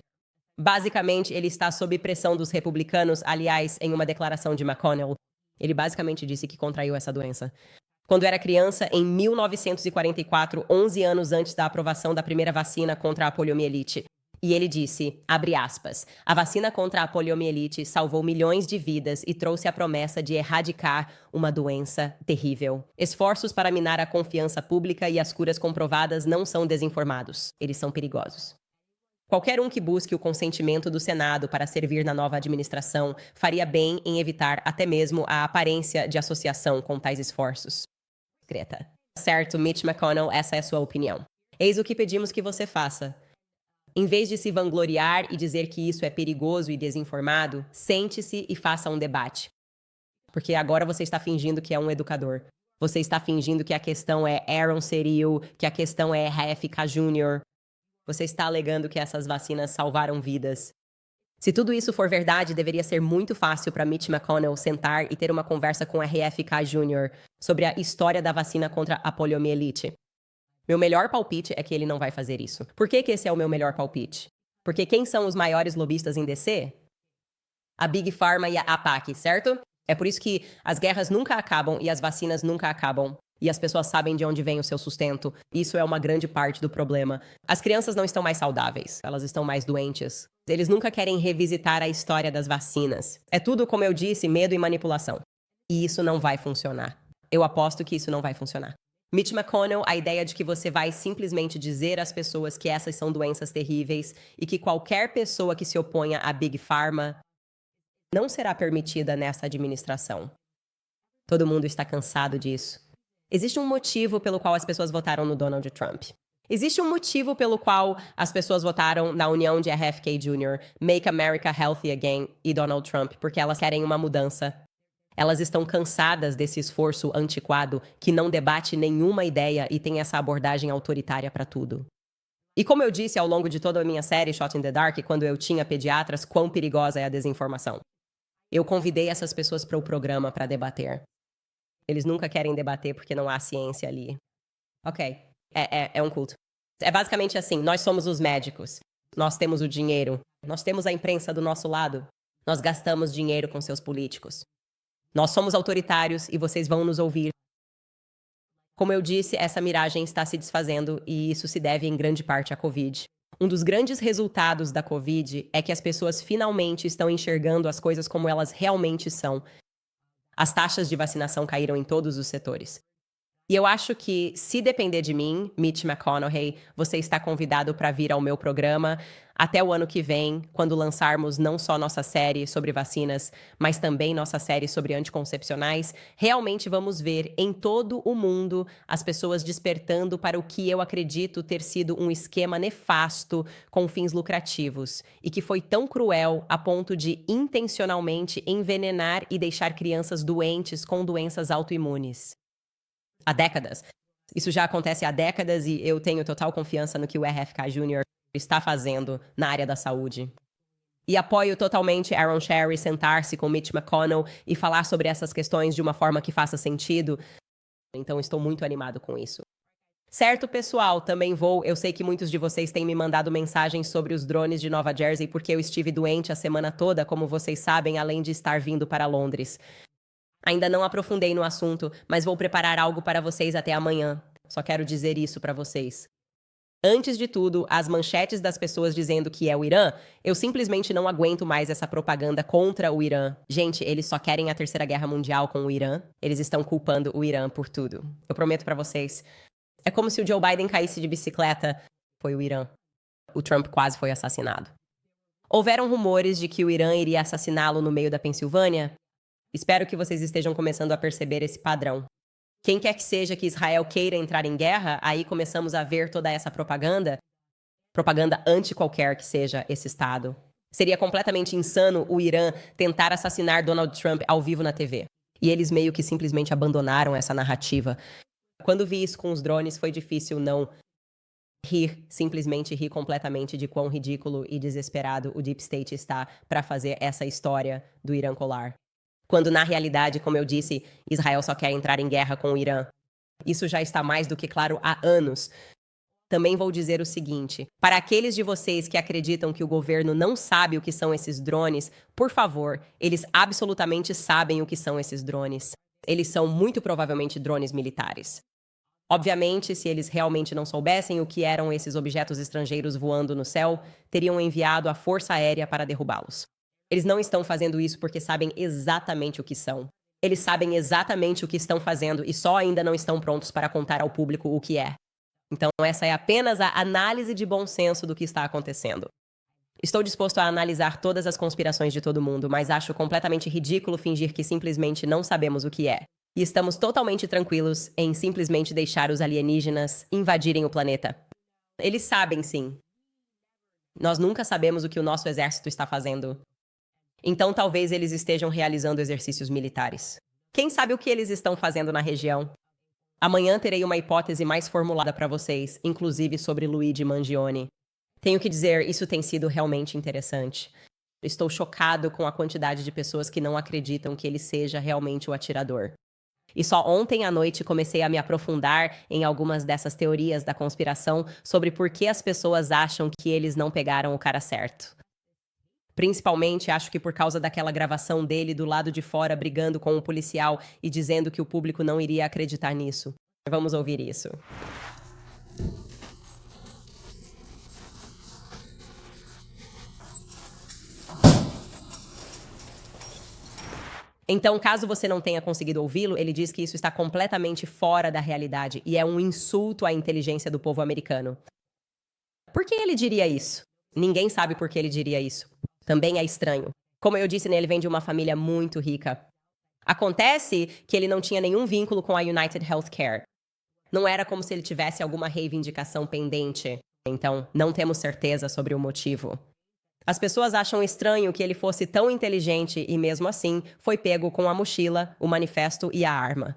Basicamente, ele está sob pressão dos republicanos, aliás, em uma declaração de McConnell. Ele basicamente disse que contraiu essa doença. Quando era criança, em 1944, 11 anos antes da aprovação da primeira vacina contra a poliomielite. E ele disse, abre aspas, a vacina contra a poliomielite salvou milhões de vidas e trouxe a promessa de erradicar uma doença terrível. Esforços para minar a confiança pública e as curas comprovadas não são desinformados. Eles são perigosos. Qualquer um que busque o consentimento do Senado para servir na nova administração faria bem em evitar até mesmo a aparência de associação com tais esforços. Greta. Certo, Mitch McConnell, essa é a sua opinião. Eis o que pedimos que você faça. Em vez de se vangloriar e dizer que isso é perigoso e desinformado, sente-se e faça um debate. Porque agora você está fingindo que é um educador. Você está fingindo que a questão é Aaron Serio, que a questão é RFK Jr., você está alegando que essas vacinas salvaram vidas. Se tudo isso for verdade, deveria ser muito fácil para Mitch McConnell sentar e ter uma conversa com RFK Jr. sobre a história da vacina contra a poliomielite. Meu melhor palpite é que ele não vai fazer isso. Por que esse é o meu melhor palpite? Porque quem são os maiores lobistas em DC? A Big Pharma e a APAC, certo? É por isso que as guerras nunca acabam e as vacinas nunca acabam. E as pessoas sabem de onde vem o seu sustento. Isso é uma grande parte do problema. As crianças não estão mais saudáveis, elas estão mais doentes. Eles nunca querem revisitar a história das vacinas. É tudo, como eu disse, medo e manipulação. E isso não vai funcionar. Eu aposto que isso não vai funcionar. Mitch McConnell, a ideia de que você vai simplesmente dizer às pessoas que essas são doenças terríveis e que qualquer pessoa que se oponha à Big Pharma não será permitida nessa administração. Todo mundo está cansado disso. Existe um motivo pelo qual as pessoas votaram no Donald Trump. Existe um motivo pelo qual as pessoas votaram na união de RFK Jr., Make America Healthy Again e Donald Trump, porque elas querem uma mudança. Elas estão cansadas desse esforço antiquado que não debate nenhuma ideia e tem essa abordagem autoritária para tudo. E como eu disse ao longo de toda a minha série Shot in the Dark, quando eu tinha pediatras, quão perigosa é a desinformação. Eu convidei essas pessoas para o programa para debater. Eles nunca querem debater porque não há ciência ali. Ok, é um culto. É basicamente assim, nós somos os médicos. Nós temos o dinheiro. Nós temos a imprensa do nosso lado. Nós gastamos dinheiro com seus políticos. Nós somos autoritários e vocês vão nos ouvir. Como eu disse, essa miragem está se desfazendo e isso se deve em grande parte à Covid. Um dos grandes resultados da Covid é que as pessoas finalmente estão enxergando as coisas como elas realmente são. As taxas de vacinação caíram em todos os setores. E eu acho que, se depender de mim, Mitch McConnell, você está convidado para vir ao meu programa até o ano que vem, quando lançarmos não só nossa série sobre vacinas, mas também nossa série sobre anticoncepcionais. Realmente vamos ver em todo o mundo as pessoas despertando para o que eu acredito ter sido um esquema nefasto com fins lucrativos e que foi tão cruel a ponto de intencionalmente envenenar e deixar crianças doentes com doenças autoimunes. Há décadas. Isso já acontece há décadas e eu tenho total confiança no que o RFK Jr. está fazendo na área da saúde. E apoio totalmente Aaron Sherry sentar-se com Mitch McConnell e falar sobre essas questões de uma forma que faça sentido. Então estou muito animado com isso. Certo, pessoal, também eu sei que muitos de vocês têm me mandado mensagens sobre os drones de Nova Jersey porque eu estive doente a semana toda, como vocês sabem, além de estar vindo para Londres. Ainda não aprofundei no assunto, mas vou preparar algo para vocês até amanhã. Só quero dizer isso para vocês. Antes de tudo, as manchetes das pessoas dizendo que é o Irã, eu simplesmente não aguento mais essa propaganda contra o Irã. Gente, eles só querem a Terceira Guerra Mundial com o Irã. Eles estão culpando o Irã por tudo. Eu prometo para vocês. É como se o Joe Biden caísse de bicicleta. Foi o Irã. O Trump quase foi assassinado. Houveram rumores de que o Irã iria assassiná-lo no meio da Pensilvânia. Espero que vocês estejam começando a perceber esse padrão. Quem quer que seja que Israel queira entrar em guerra, aí começamos a ver toda essa propaganda anti qualquer que seja esse Estado. Seria completamente insano o Irã tentar assassinar Donald Trump ao vivo na TV. E eles meio que simplesmente abandonaram essa narrativa. Quando vi isso com os drones, foi difícil não simplesmente rir completamente de quão ridículo e desesperado o Deep State está para fazer essa história do Irã colar. Quando, na realidade, como eu disse, Israel só quer entrar em guerra com o Irã. Isso já está mais do que claro há anos. Também vou dizer o seguinte: para aqueles de vocês que acreditam que o governo não sabe o que são esses drones, por favor, eles absolutamente sabem o que são esses drones. Eles são muito provavelmente drones militares. Obviamente, se eles realmente não soubessem o que eram esses objetos estrangeiros voando no céu, teriam enviado a Força Aérea para derrubá-los. Eles não estão fazendo isso porque sabem exatamente o que são. Eles sabem exatamente o que estão fazendo e só ainda não estão prontos para contar ao público o que é. Então, essa é apenas a análise de bom senso do que está acontecendo. Estou disposto a analisar todas as conspirações de todo mundo, mas acho completamente ridículo fingir que simplesmente não sabemos o que é. E estamos totalmente tranquilos em simplesmente deixar os alienígenas invadirem o planeta. Eles sabem, sim. Nós nunca sabemos o que o nosso exército está fazendo. Então talvez eles estejam realizando exercícios militares. Quem sabe o que eles estão fazendo na região? Amanhã terei uma hipótese mais formulada para vocês, inclusive sobre Luigi Mangione. Tenho que dizer, isso tem sido realmente interessante. Estou chocado com a quantidade de pessoas que não acreditam que ele seja realmente o atirador. E só ontem à noite comecei a me aprofundar em algumas dessas teorias da conspiração sobre por que as pessoas acham que eles não pegaram o cara certo. Principalmente, acho que por causa daquela gravação dele do lado de fora brigando com um policial e dizendo que o público não iria acreditar nisso. Vamos ouvir isso. Então, caso você não tenha conseguido ouvi-lo, ele diz que isso está completamente fora da realidade e é um insulto à inteligência do povo americano. Por que ele diria isso? Ninguém sabe por que ele diria isso. Também é estranho. Como eu disse, ele vem de uma família muito rica. Acontece que ele não tinha nenhum vínculo com a United Healthcare. Não era como se ele tivesse alguma reivindicação pendente. Então, não temos certeza sobre o motivo. As pessoas acham estranho que ele fosse tão inteligente e, mesmo assim, foi pego com a mochila, o manifesto e a arma.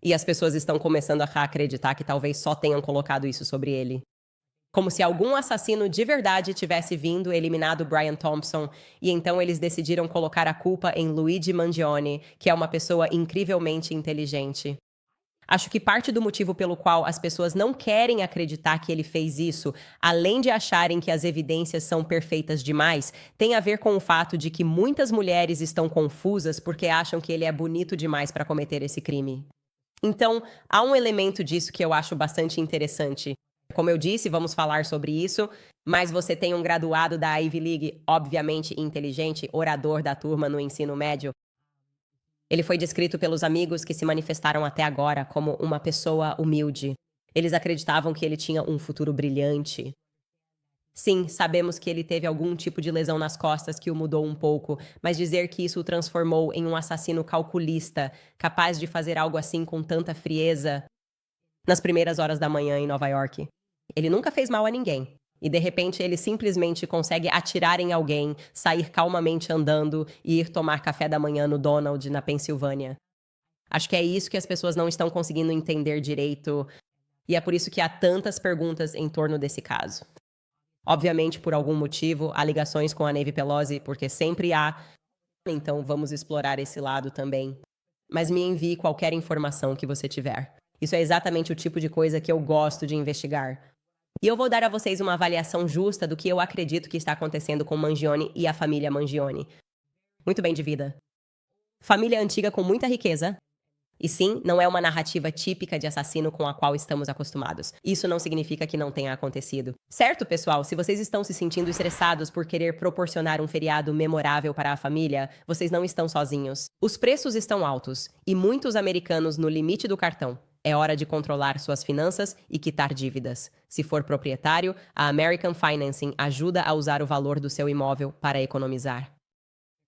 E as pessoas estão começando a acreditar que talvez só tenham colocado isso sobre ele. Como se algum assassino de verdade tivesse vindo eliminado Brian Thompson, e então eles decidiram colocar a culpa em Luigi Mangione, que é uma pessoa incrivelmente inteligente. Acho que parte do motivo pelo qual as pessoas não querem acreditar que ele fez isso, além de acharem que as evidências são perfeitas demais, tem a ver com o fato de que muitas mulheres estão confusas porque acham que ele é bonito demais para cometer esse crime. Então, há um elemento disso que eu acho bastante interessante. Como eu disse, vamos falar sobre isso, mas você tem um graduado da Ivy League, obviamente inteligente, orador da turma no ensino médio. Ele foi descrito pelos amigos que se manifestaram até agora como uma pessoa humilde. Eles acreditavam que ele tinha um futuro brilhante. Sim, sabemos que ele teve algum tipo de lesão nas costas que o mudou um pouco, mas dizer que isso o transformou em um assassino calculista, capaz de fazer algo assim com tanta frieza nas primeiras horas da manhã em Nova York. Ele nunca fez mal a ninguém. E de repente ele simplesmente consegue atirar em alguém, sair calmamente andando e ir tomar café da manhã no Donald, na Pensilvânia. Acho que é isso que as pessoas não estão conseguindo entender direito, e é por isso que há tantas perguntas em torno desse caso. Obviamente, por algum motivo, há ligações com a Nancy Pelosi, porque sempre há, então vamos explorar esse lado também. Mas me envie qualquer informação que você tiver. Isso é exatamente o tipo de coisa que eu gosto de investigar. E eu vou dar a vocês uma avaliação justa do que eu acredito que está acontecendo com Mangione e a família Mangione. Muito bem de vida. Família antiga com muita riqueza. E sim, não é uma narrativa típica de assassino com a qual estamos acostumados. Isso não significa que não tenha acontecido. Certo, pessoal? Se vocês estão se sentindo estressados por querer proporcionar um feriado memorável para a família, vocês não estão sozinhos. Os preços estão altos e muitos americanos no limite do cartão. É hora de controlar suas finanças e quitar dívidas. Se for proprietário, a American Financing ajuda a usar o valor do seu imóvel para economizar.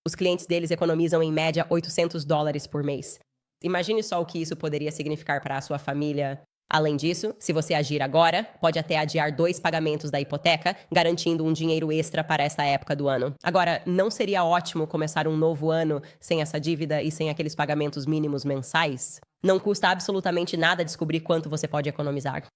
Os clientes deles economizam em média $800 por mês. Imagine só o que isso poderia significar para a sua família. Além disso, se você agir agora, pode até adiar 2 pagamentos da hipoteca, garantindo um dinheiro extra para esta época do ano. Agora, não seria ótimo começar um novo ano sem essa dívida e sem aqueles pagamentos mínimos mensais? Não custa absolutamente nada descobrir quanto você pode economizar.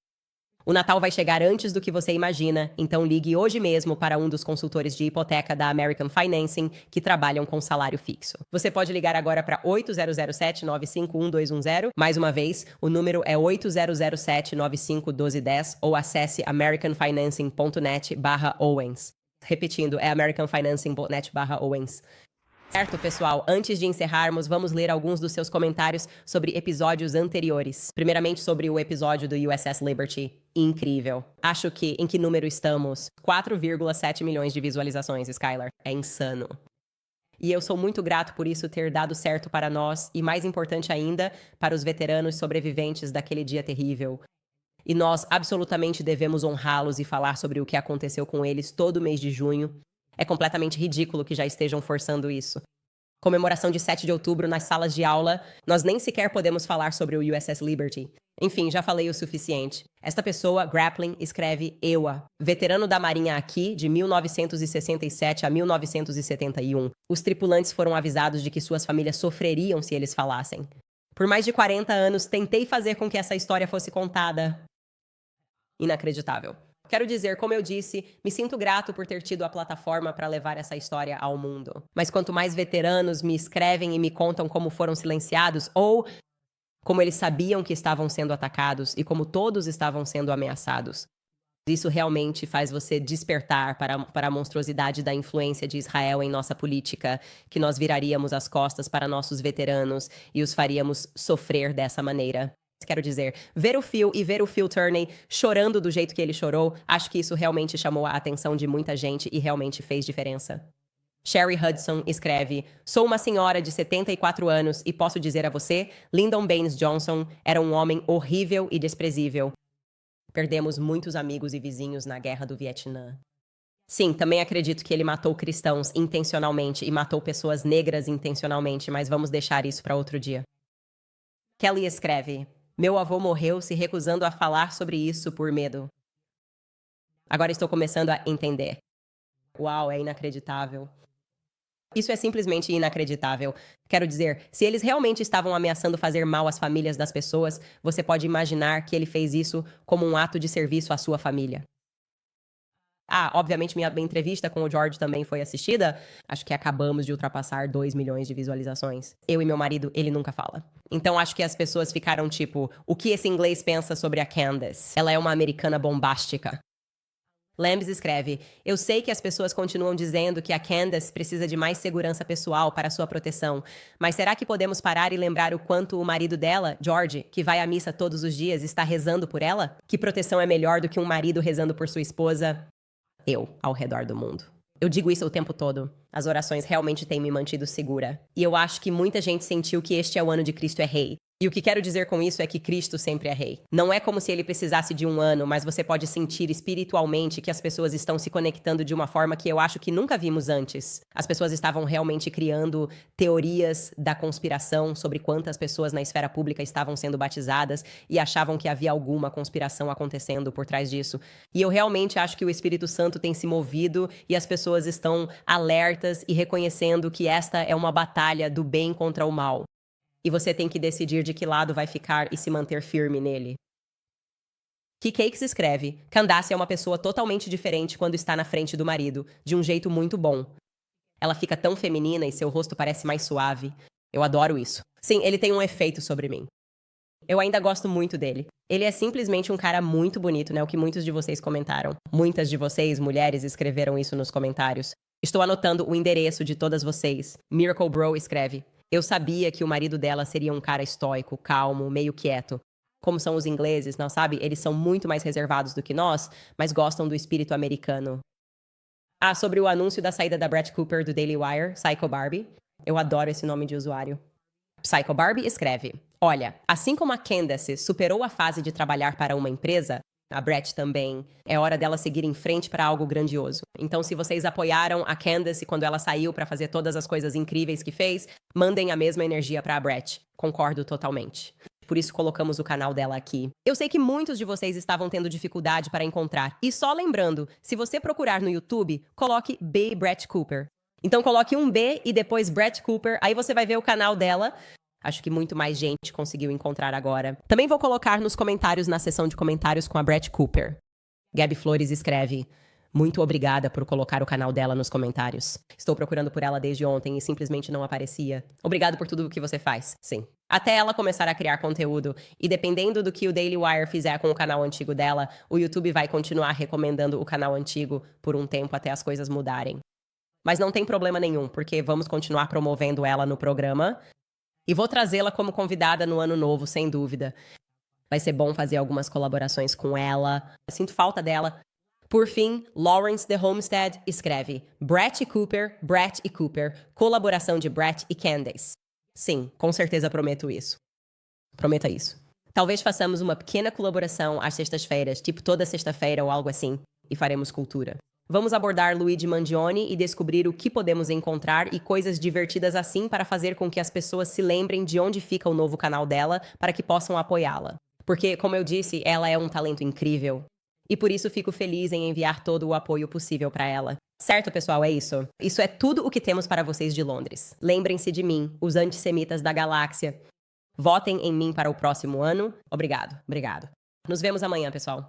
O Natal vai chegar antes do que você imagina, então ligue hoje mesmo para um dos consultores de hipoteca da American Financing que trabalham com salário fixo. Você pode ligar agora para 8007-951-210. Mais uma vez, o número é 8007-951210 ou acesse americanfinancing.net/Owens. Repetindo, é americanfinancing.net/Owens. Certo, pessoal? Antes de encerrarmos, vamos ler alguns dos seus comentários sobre episódios anteriores. Primeiramente, sobre o episódio do USS Liberty. Incrível. Acho que, em que número estamos? 4,7 milhões de visualizações, Skylar. É insano. E eu sou muito grato por isso ter dado certo para nós e, mais importante ainda, para os veteranos sobreviventes daquele dia terrível. E nós absolutamente devemos honrá-los e falar sobre o que aconteceu com eles todo mês de junho. É completamente ridículo que já estejam forçando isso. Comemoração de 7 de outubro nas salas de aula, nós nem sequer podemos falar sobre o USS Liberty. Enfim, já falei o suficiente. Esta pessoa, Grappling, escreve EWA, veterano da Marinha aqui, de 1967 a 1971. Os tripulantes foram avisados de que suas famílias sofreriam se eles falassem. Por mais de 40 anos, tentei fazer com que essa história fosse contada. Inacreditável. Quero dizer, como eu disse, me sinto grato por ter tido a plataforma para levar essa história ao mundo. Mas quanto mais veteranos me escrevem e me contam como foram silenciados ou como eles sabiam que estavam sendo atacados e como todos estavam sendo ameaçados, isso realmente faz você despertar para a monstruosidade da influência de Israel em nossa política, que nós viraríamos as costas para nossos veteranos e os faríamos sofrer dessa maneira. Quero dizer, ver o Phil e ver o Phil Turney chorando do jeito que ele chorou, acho que isso realmente chamou a atenção de muita gente e realmente fez diferença. Sherry Hudson escreve: sou uma senhora de 74 anos e posso dizer a você, Lyndon Baines Johnson era um homem horrível e desprezível. Perdemos muitos amigos e vizinhos na Guerra do Vietnã. Sim, também acredito que ele matou cristãos intencionalmente e matou pessoas negras intencionalmente, mas vamos deixar isso para outro dia. Kelly escreve: Meu avô morreu se recusando a falar sobre isso por medo. Agora estou começando a entender. Uau, é inacreditável. Isso é simplesmente inacreditável. Quero dizer, se eles realmente estavam ameaçando fazer mal às famílias das pessoas, você pode imaginar que ele fez isso como um ato de serviço à sua família. Ah, obviamente minha entrevista com o George também foi assistida. Acho que acabamos de ultrapassar 2 milhões de visualizações. Eu e meu marido, ele nunca fala. Então acho que as pessoas ficaram tipo, o que esse inglês pensa sobre a Candace? Ela é uma americana bombástica. Lambs escreve: Eu sei que as pessoas continuam dizendo que a Candace precisa de mais segurança pessoal para sua proteção, mas será que podemos parar e lembrar o quanto o marido dela, George, que vai à missa todos os dias, está rezando por ela? Que proteção é melhor do que um marido rezando por sua esposa? Eu, ao redor do mundo. Eu digo isso o tempo todo. As orações realmente têm me mantido segura. E eu acho que muita gente sentiu que este é o ano de Cristo é Rei. E o que quero dizer com isso é que Cristo sempre é rei. Não é como se ele precisasse de um ano, mas você pode sentir espiritualmente que as pessoas estão se conectando de uma forma que eu acho que nunca vimos antes. As pessoas estavam realmente criando teorias da conspiração sobre quantas pessoas na esfera pública estavam sendo batizadas e achavam que havia alguma conspiração acontecendo por trás disso. E eu realmente acho que o Espírito Santo tem se movido e as pessoas estão alertas e reconhecendo que esta é uma batalha do bem contra o mal. E você tem que decidir de que lado vai ficar e se manter firme nele. Que Cakes escreve: Candace é uma pessoa totalmente diferente quando está na frente do marido, de um jeito muito bom. Ela fica tão feminina e seu rosto parece mais suave. Eu adoro isso. Sim, ele tem um efeito sobre mim. Eu ainda gosto muito dele. Ele é simplesmente um cara muito bonito, né? O que muitos de vocês comentaram. Muitas de vocês, mulheres, escreveram isso nos comentários. Estou anotando o endereço de todas vocês. Miracle Bro escreve: Eu sabia que o marido dela seria um cara estoico, calmo, meio quieto. Como são os ingleses, não sabe? Eles são muito mais reservados do que nós, mas gostam do espírito americano. Ah, sobre o anúncio da saída da Brett Cooper do Daily Wire, Psycho Barbie. Eu adoro esse nome de usuário. Psycho Barbie escreve: Olha, assim como a Candace superou a fase de trabalhar para uma empresa, a Brett também. É hora dela seguir em frente para algo grandioso. Então, se vocês apoiaram a Candace quando ela saiu para fazer todas as coisas incríveis que fez, mandem a mesma energia para a Brett. Concordo totalmente. Por isso colocamos o canal dela aqui. Eu sei que muitos de vocês estavam tendo dificuldade para encontrar. E só lembrando, se você procurar no YouTube, coloque B. Brett Cooper. Então coloque um B e depois Brett Cooper, aí você vai ver o canal dela. Acho que muito mais gente conseguiu encontrar agora. Também vou colocar nos comentários, na seção de comentários com a Brett Cooper. Gabi Flores escreve: Muito obrigada por colocar o canal dela nos comentários. Estou procurando por ela desde ontem e simplesmente não aparecia. Obrigado por tudo o que você faz. Sim. Até ela começar a criar conteúdo. E dependendo do que o Daily Wire fizer com o canal antigo dela, o YouTube vai continuar recomendando o canal antigo por um tempo até as coisas mudarem. Mas não tem problema nenhum, porque vamos continuar promovendo ela no programa. E vou trazê-la como convidada no ano novo, sem dúvida. Vai ser bom fazer algumas colaborações com ela. Eu sinto falta dela. Por fim, Lawrence The Homestead escreve: Brett e Cooper, colaboração de Brett e Candace. Sim, com certeza prometo isso. Prometa isso. Talvez façamos uma pequena colaboração às sextas-feiras, tipo toda sexta-feira ou algo assim, e faremos cultura. Vamos abordar Luigi Mangione e descobrir o que podemos encontrar e coisas divertidas assim para fazer com que as pessoas se lembrem de onde fica o novo canal dela para que possam apoiá-la. Porque, como eu disse, ela é um talento incrível. E por isso fico feliz em enviar todo o apoio possível para ela. Certo, pessoal? É isso. Isso é tudo o que temos para vocês de Londres. Lembrem-se de mim, os antissemitas da galáxia. Votem em mim para o próximo ano. Obrigado. Nos vemos amanhã, pessoal.